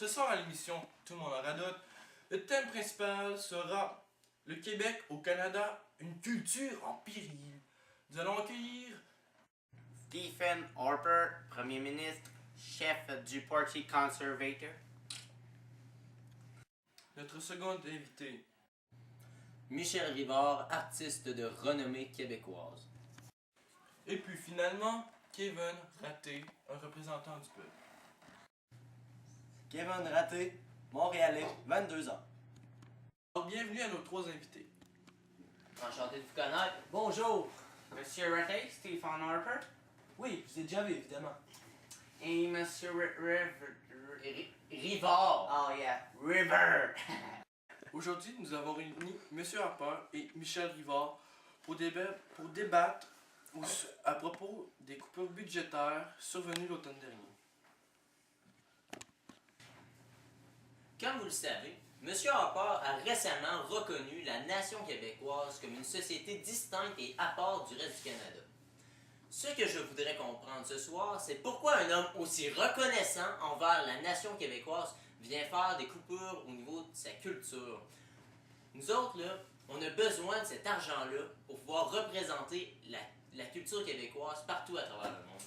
Ce soir à l'émission Tout le monde en radote, le thème principal sera le Québec au Canada, une culture en péril. Nous allons accueillir Stephen Harper, Premier ministre, chef du Parti conservateur. notre second invité, Michel Rivard, artiste de renommée québécoise. et puis finalement Kevin Raté, un représentant du peuple. Kevin Raté, Montréalais, 22 ans. Alors, bienvenue à nos trois invités. Enchanté de vous connaître. Bonjour! Monsieur Rattay, Stephen Harper. Oui, je vous ai déjà vu, évidemment. Et Monsieur Rivard. Oh yeah, River. Aujourd'hui, nous avons réuni M. Harper et Michel Rivard pour débattre à propos des coupures budgétaires survenues l'automne dernier. Comme vous le savez, M. Harper a récemment reconnu la nation québécoise comme une société distincte et à part du reste du Canada. Ce que je voudrais comprendre ce soir, c'est pourquoi un homme aussi reconnaissant envers la nation québécoise vient faire des coupures au niveau de sa culture. Nous autres, là, on a besoin de cet argent-là pour pouvoir représenter la culture québécoise partout à travers le monde.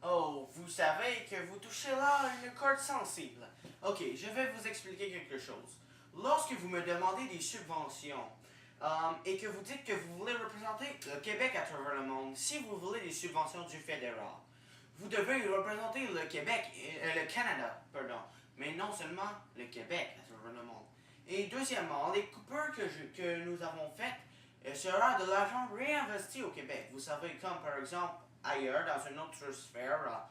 Oh, vous savez que vous touchez là une corde sensible. Ok, je vais vous expliquer quelque chose. Lorsque vous me demandez des subventions, et que vous dites que vous voulez représenter le Québec à travers le monde, si vous voulez des subventions du fédéral, vous devez représenter le Québec, le Canada, pardon, mais non seulement le Québec à travers le monde. Et deuxièmement, les coupures que nous avons faites sera de l'argent réinvesti au Québec. Vous savez, comme par exemple ailleurs, dans une autre sphère,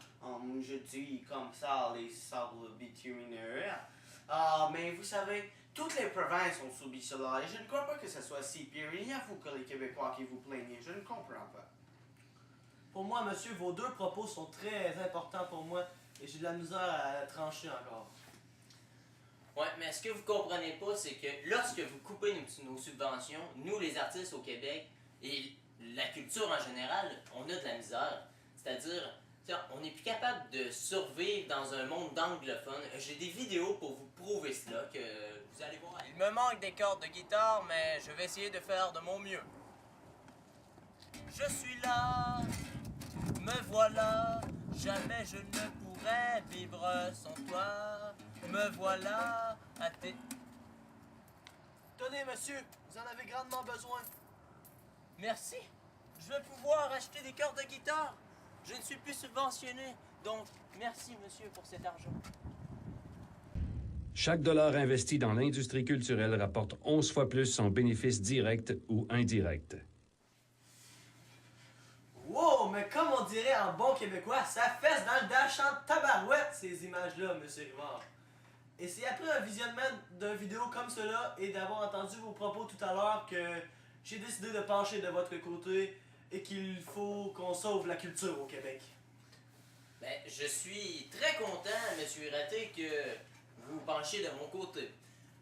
je dis comme ça, les sables bitumineux. Mais vous savez, toutes les provinces ont subi cela et je ne crois pas que ce soit si pire. Il y a vous que les Québécois qui vous plaignez, je ne comprends pas. Pour moi, monsieur, vos deux propos sont très importants pour moi et j'ai de la misère à trancher encore. Ouais, mais ce que vous comprenez pas, c'est que lorsque vous coupez nos subventions, nous les artistes au Québec et la culture en général, on a de la misère. C'est-à-dire, on n'est plus capable de survivre dans un monde d'anglophones. J'ai des vidéos pour vous prouver cela, que vous allez voir. Il me manque des cordes de guitare, mais je vais essayer de faire de mon mieux. Je suis là, me voilà, jamais je ne pourrais vivre sans toi. Me voilà à tes... Tenez, monsieur, vous en avez grandement besoin. Merci. Je vais pouvoir acheter des cordes de guitare. Je ne suis plus subventionné. Donc, merci, monsieur, pour cet argent. Chaque dollar investi dans l'industrie culturelle rapporte 11 fois plus en bénéfices directs ou indirects. Wow, mais comme on dirait en bon québécois, ça fesse dans le dash en tabarouette, ces images-là, monsieur Rivard. Et c'est après un visionnement d'une vidéo comme cela et d'avoir entendu vos propos tout à l'heure que j'ai décidé de pencher de votre côté et qu'il faut qu'on sauve la culture au Québec. Ben, je suis très content, monsieur Raté, que vous penchiez de mon côté.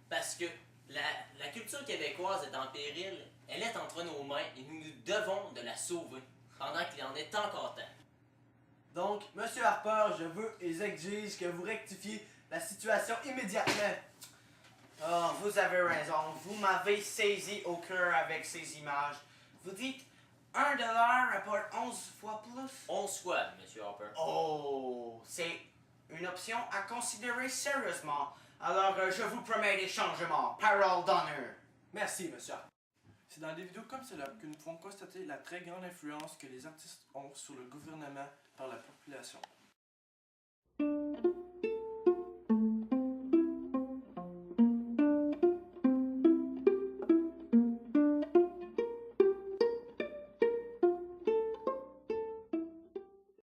Parce que la culture québécoise est en péril, elle est entre nos mains et nous nous devons de la sauver pendant qu'il en est encore temps. Donc, monsieur Harper, je veux et j'exige que vous rectifiez la situation immédiatement. Oh, vous avez raison, vous m'avez saisi au cœur avec ces images. Vous dites 1 dollar rapporte 11 fois plus? 11 fois, monsieur Harper. Oh, c'est une option à considérer sérieusement. Alors, je vous promets des changements. Parole d'honneur. Merci, monsieur Harper. C'est dans des vidéos comme cela que nous pouvons constater la très grande influence que les artistes ont sur le gouvernement par la population.